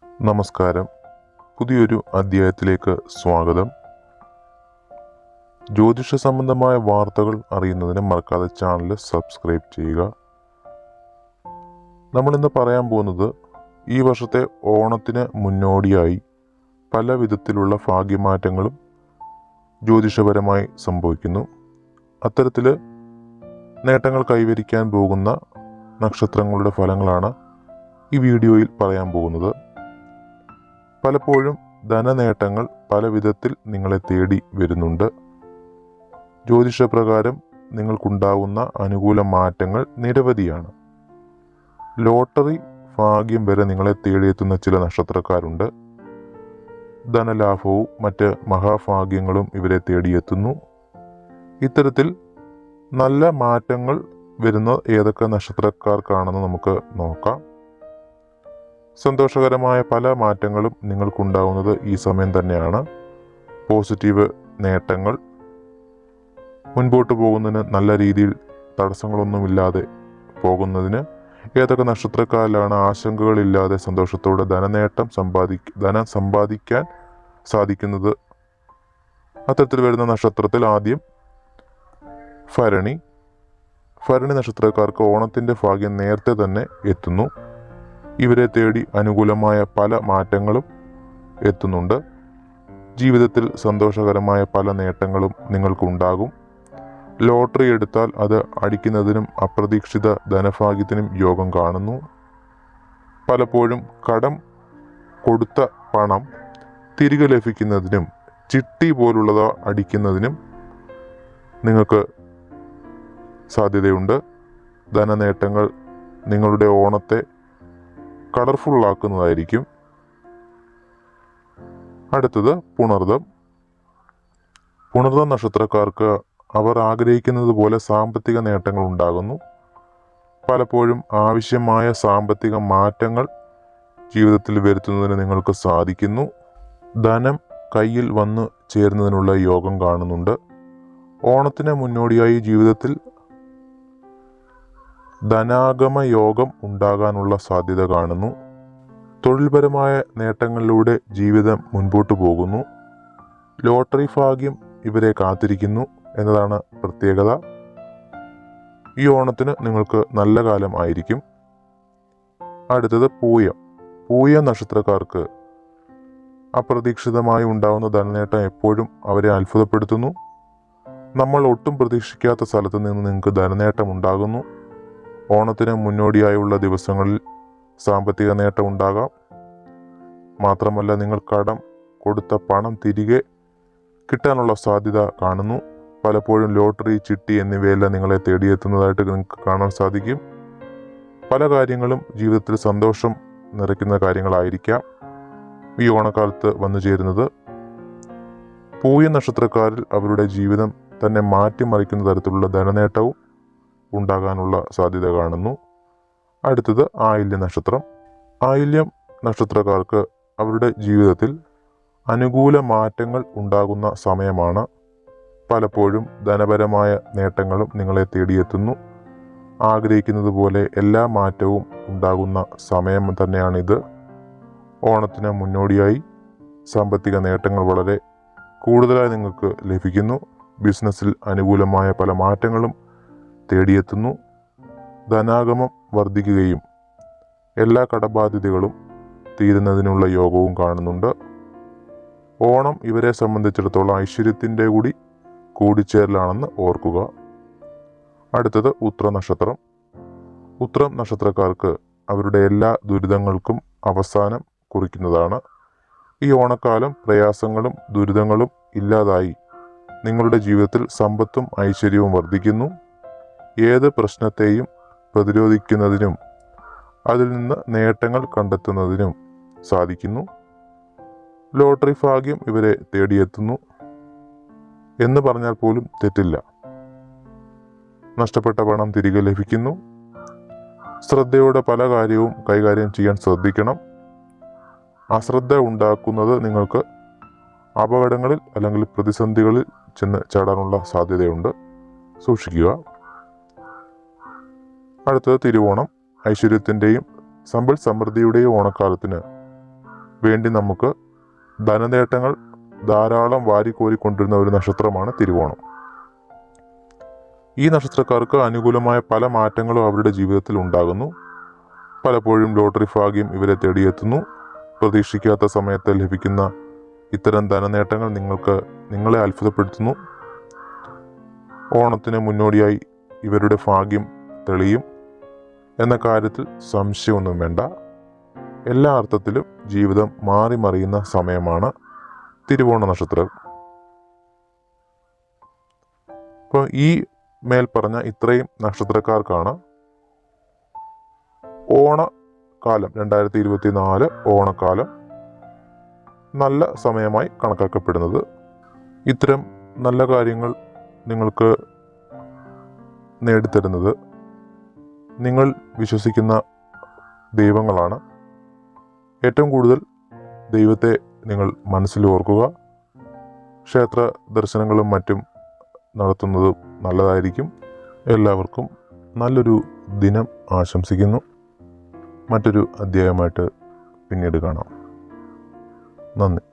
നമസ്കാരം. പുതിയൊരു അധ്യായത്തിലേക്ക് സ്വാഗതം. ജ്യോതിഷ സംബന്ധമായ വാർത്തകൾ അറിയുന്നതിന് മറക്കാതെ ചാനൽ സബ്സ്ക്രൈബ് ചെയ്യുക. നമ്മളിന്ന് പറയാൻ പോകുന്നത് ഈ വർഷത്തെ ഓണത്തിന് മുന്നോടിയായി പല വിധത്തിലുള്ള ഭാഗ്യമാറ്റങ്ങളും ജ്യോതിഷപരമായി സംഭവിക്കുന്നു. അത്തരത്തിൽ നേട്ടങ്ങൾ കൈവരിക്കാൻ പോകുന്ന നക്ഷത്രങ്ങളുടെ ഫലങ്ങളാണ് ഈ വീഡിയോയിൽ പറയാൻ പോകുന്നത്. പലപ്പോഴും ധനനേട്ടങ്ങൾ പല വിധത്തിൽ നിങ്ങളെ തേടി വരുന്നുണ്ട്. ജ്യോതിഷപ്രകാരം നിങ്ങൾക്കുണ്ടാവുന്ന അനുകൂല മാറ്റങ്ങൾ നിരവധിയാണ്. ലോട്ടറി ഭാഗ്യം വരെ നിങ്ങളെ തേടിയെത്തുന്ന ചില നക്ഷത്രക്കാരുണ്ട്. ധനലാഭവും മറ്റ് മഹാഭാഗ്യങ്ങളും ഇവരെ തേടിയെത്തുന്നു. ഇത്തരത്തിൽ നല്ല മാറ്റങ്ങൾ വരുന്ന ഏതൊക്കെ നക്ഷത്രക്കാർക്കാണെന്ന് നമുക്ക് നോക്കാം. സന്തോഷകരമായ പല മാറ്റങ്ങളും നിങ്ങൾക്കുണ്ടാവുന്നത് ഈ സമയം തന്നെയാണ്. പോസിറ്റീവ് നേട്ടങ്ങൾ, മുൻപോട്ട് പോകുന്നതിന് നല്ല രീതിയിൽ തടസ്സങ്ങളൊന്നുമില്ലാതെ പോകുന്നതിന് ഏതൊക്കെ നക്ഷത്രക്കാരിലാണ് ആശങ്കകളില്ലാതെ സന്തോഷത്തോടെ ധനം സമ്പാദിക്കാൻ സാധിക്കുന്നത്. അത്തരത്തിൽ വരുന്ന നക്ഷത്രത്തിൽ ആദ്യം ഭരണി നക്ഷത്രക്കാർക്ക് ഓണത്തിൻ്റെ ഭാഗ്യം നേരത്തെ തന്നെ എത്തുന്നു. ഇവരെ തേടി അനുകൂലമായ പല മാറ്റങ്ങളും എത്തുന്നുണ്ട്. ജീവിതത്തിൽ സന്തോഷകരമായ പല നേട്ടങ്ങളും നിങ്ങൾക്കുണ്ടാകും. ലോട്ടറി എടുത്താൽ അത് അടിക്കുന്നതിനും അപ്രതീക്ഷിത ധനഭാഗ്യത്തിനും യോഗം കാണുന്നു. പലപ്പോഴും കടം കൊടുത്ത പണം തിരികെ ലഭിക്കുന്നതിനും ചിട്ടി പോലുള്ളവ അടിക്കുന്നതിനും നിങ്ങൾക്ക് സാധ്യതയുണ്ട്. ധനനേട്ടങ്ങൾ നിങ്ങളുടെ ഓണത്തെ കളർഫുള്ളാക്കുന്നതായിരിക്കും. അടുത്തത് പുണർദം നക്ഷത്രക്കാർക്ക് അവർ ആഗ്രഹിക്കുന്നത് പോലെ സാമ്പത്തിക നേട്ടങ്ങൾ ഉണ്ടാകുന്നു. പലപ്പോഴും ആവശ്യമായ സാമ്പത്തിക മാറ്റങ്ങൾ ജീവിതത്തിൽ വരുത്തുന്നതിന് നിങ്ങൾക്ക് സാധിക്കുന്നു. ധനം കയ്യിൽ വന്നു ചേരുന്നതിനുള്ള യോഗം കാണുന്നുണ്ട്. ഓണത്തിന് മുന്നോടിയായി ജീവിതത്തിൽ ധനാഗമ യോഗം ഉണ്ടാകാനുള്ള സാധ്യത കാണുന്നു. തൊഴിൽപരമായ നേട്ടങ്ങളിലൂടെ ജീവിതം മുൻപോട്ട് പോകുന്നു. ലോട്ടറി ഭാഗ്യം ഇവരെ കാത്തിരിക്കുന്നു എന്നതാണ് പ്രത്യേകത. ഈ ഓണത്തിന് നിങ്ങൾക്ക് നല്ല കാലം ആയിരിക്കും. അടുത്തത് പൂയം നക്ഷത്രക്കാർക്ക് അപ്രതീക്ഷിതമായി ഉണ്ടാകുന്ന ധനനേട്ടം എപ്പോഴും അവരെ അത്ഭുതപ്പെടുത്തുന്നു. നമ്മൾ ഒട്ടും പ്രതീക്ഷിക്കാത്ത സ്ഥലത്ത് നിന്ന് നിങ്ങൾക്ക് ധനനേട്ടം ഉണ്ടാകുന്നു. ഓണത്തിന് മുന്നോടിയായുള്ള ദിവസങ്ങളിൽ സാമ്പത്തിക നേട്ടം ഉണ്ടാകാം. മാത്രമല്ല, നിങ്ങൾ കടം കൊടുത്ത പണം തിരികെ കിട്ടാനുള്ള സാധ്യത കാണുന്നു. പലപ്പോഴും ലോട്ടറി, ചിട്ടി എന്നിവയെല്ലാം നിങ്ങളെ തേടിയെത്തുന്നതായിട്ട് നിങ്ങൾക്ക് കാണാൻ സാധിക്കും. പല കാര്യങ്ങളും ജീവിതത്തിൽ സന്തോഷം നിറയ്ക്കുന്ന കാര്യങ്ങളായിരിക്കാം ഈ ഓണക്കാലത്ത് വന്നു ചേരുന്നത്. പൂയ നക്ഷത്രക്കാരിൽ അവരുടെ ജീവിതം തന്നെ മാറ്റിമറിക്കുന്ന തരത്തിലുള്ള ധനനേട്ടവും ഉണ്ടാകാനുള്ള സാധ്യത കാണുന്നു. അടുത്തത് ആയില്യം നക്ഷത്രക്കാർക്ക് അവരുടെ ജീവിതത്തിൽ അനുകൂല മാറ്റങ്ങൾ ഉണ്ടാകുന്ന സമയമാണ്. പലപ്പോഴും ധനപരമായ നേട്ടങ്ങളും നിങ്ങളെ തേടിയെത്തുന്നു. ആഗ്രഹിക്കുന്നത് പോലെ എല്ലാ മാറ്റവും ഉണ്ടാകുന്ന സമയം തന്നെയാണിത്. ഓണത്തിന് മുന്നോടിയായി സാമ്പത്തിക നേട്ടങ്ങൾ വളരെ കൂടുതലായി നിങ്ങൾക്ക് ലഭിക്കുന്നു. ബിസിനസ്സിൽ അനുകൂലമായ പല മാറ്റങ്ങളും തേടിയെത്തുന്നു. ധനാഗമം വർദ്ധിക്കുകയും എല്ലാ കടബാധ്യതകളും തീരുന്നതിനുള്ള യോഗവും കാണുന്നുണ്ട്. ഓണം ഇവരെ സംബന്ധിച്ചിടത്തോളം ഐശ്വര്യത്തിൻ്റെ കൂടിച്ചേരലാണെന്ന് ഓർക്കുക. അടുത്തത് ഉത്രം നക്ഷത്രക്കാർക്ക് അവരുടെ എല്ലാ ദുരിതങ്ങൾക്കും അവസാനം കുറിക്കുന്നതാണ്. ഈ ഓണക്കാലം പ്രയാസങ്ങളും ദുരിതങ്ങളും ഇല്ലാതായി നിങ്ങളുടെ ജീവിതത്തിൽ സമ്പത്തും ഐശ്വര്യവും വർദ്ധിക്കുന്നു. ഏത് പ്രശ്നത്തെയും പ്രതിരോധിക്കുന്നതിനും അതിൽ നിന്ന് നേട്ടങ്ങൾ കണ്ടെത്തുന്നതിനും സാധിക്കുന്നു. ലോട്ടറി ഭാഗ്യം ഇവരെ തേടിയെത്തുന്നു എന്ന് പറഞ്ഞാൽ പോലും തെറ്റില്ല. നഷ്ടപ്പെട്ട പണം തിരികെ ലഭിക്കുന്നു. ശ്രദ്ധയോടെ പല കാര്യവും കൈകാര്യം ചെയ്യാൻ ശ്രദ്ധിക്കണം. അശ്രദ്ധ ഉണ്ടാക്കുന്നത് നിങ്ങൾക്ക് അപകടങ്ങളിൽ അല്ലെങ്കിൽ പ്രതിസന്ധികളിൽ ചെന്ന് ചാടാനുള്ള സാധ്യതയുണ്ട്. സൂക്ഷിക്കുക. അടുത്തത് തിരുവോണം. ഐശ്വര്യത്തിൻ്റെയും സമ്പൽ സമൃദ്ധിയുടെയും ഓണക്കാലത്തിന് വേണ്ടി നമുക്ക് ധനനേട്ടങ്ങൾ ധാരാളം വാരിക്കോരിക്കൊണ്ടിരുന്ന ഒരു നക്ഷത്രമാണ് തിരുവോണം. ഈ നക്ഷത്രക്കാർക്ക് അനുകൂലമായ പല മാറ്റങ്ങളും അവരുടെ ജീവിതത്തിൽ ഉണ്ടാകുന്നു. പലപ്പോഴും ലോട്ടറി ഭാഗ്യം ഇവരെ തേടിയെത്തുന്നു. പ്രതീക്ഷിക്കാത്ത സമയത്ത് ലഭിക്കുന്ന ഇത്തരം ധനനേട്ടങ്ങൾ നിങ്ങളെ അത്ഭുതപ്പെടുത്തുന്നു. ഓണത്തിന് മുന്നോടിയായി ഇവരുടെ ഭാഗ്യം തെളിയും എന്ന കാര്യത്തിൽ സംശയമൊന്നും വേണ്ട. എല്ലാ അർത്ഥത്തിലും ജീവിതം മാറി മറിയുന്ന സമയമാണ് തിരുവോണ നക്ഷത്രം. അപ്പോൾ ഈ മേൽപ്പറഞ്ഞ ഇത്രയും നക്ഷത്രക്കാർക്കാണ് ഓണക്കാലം 2024 ഓണക്കാലം നല്ല സമയമായി കണക്കാക്കപ്പെടുന്നത്. ഇത്തരം നല്ല കാര്യങ്ങൾ നിങ്ങൾക്ക് നേടിത്തരുന്നത് നിങ്ങൾ വിശ്വസിക്കുന്ന ദൈവങ്ങളാണ്. ഏറ്റവും കൂടുതൽ ദൈവത്തെ നിങ്ങൾ മനസ്സിൽ ഓർക്കുക. ക്ഷേത്ര ദർശനങ്ങളും മറ്റും നടത്തുന്നതും നല്ലതായിരിക്കും. എല്ലാവർക്കും നല്ലൊരു ദിനം ആശംസിക്കുന്നു. മറ്റൊരു അധ്യായമായിട്ട് പിന്നീട് കാണാം. നന്ദി.